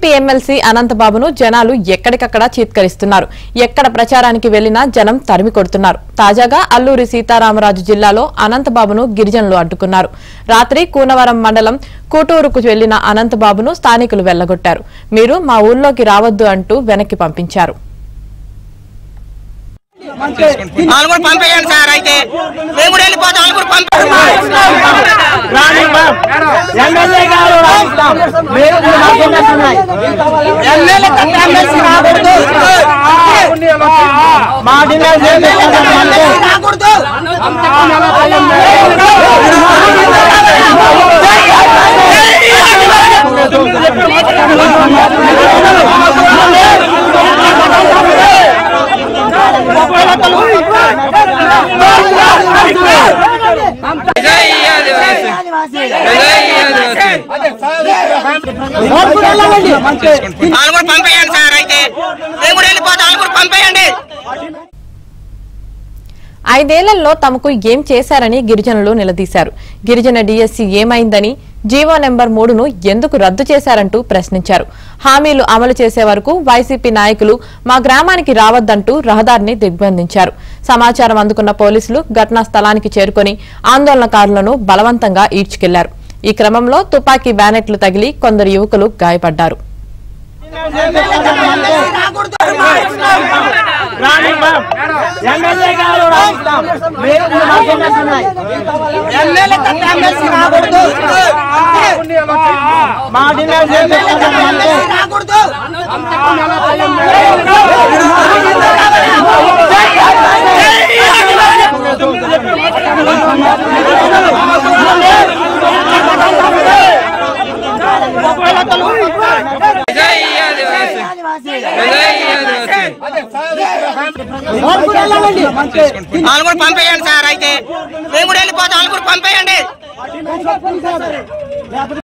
YCP MLC అనంతబాబును జనాలు ఎక్కడికక్కడ చీత్కరిస్తున్నారు. ఎక్కడ ప్రచారానికి వెళ్లినా జనం తరిమి కొడుతున్నారు. తాజాగా అల్లూరి సీతారామరాజు జిల్లాలో అనంతబాబును గిరిజనులు అడ్డుకున్నారు. రాత్రి కూనవరం మండలం కూటూరుకు వెళ్లిన అనంతబాబును స్థానికులు వెళ్లగొట్టారు. మీరు మా ఊర్లోకి రావద్దు అంటూ వెనక్కి పంపించారు. ఐదేళ్లలో తమకు ఏం చేశారని గిరిజనులు నిలదీశారు. గిరిజన డిఎస్సీ ఏమైందని, జీవో నెంబర్ 3ను ఎందుకు రద్దు చేశారంటూ ప్రశ్నించారు. హామీలు అమలు చేసే వరకు వైసీపీ నాయకులు మా గ్రామానికి రావద్దంటూ రహదారిని దిగ్బంధించారు. సమాచారం అందుకున్న పోలీసులు ఘటనా స్థలానికి చేరుకుని ఆందోళనకారులను బలవంతంగా ఈడ్చుకెళ్లారు. ఈ క్రమంలో తుపాకీ బ్యానెట్లు తగిలి కొందరు యువకులు గాయపడ్డారు. పంపేయండి సార్, అయితే మేము కూడా వెళ్ళిపోతాం. పంపేయండి.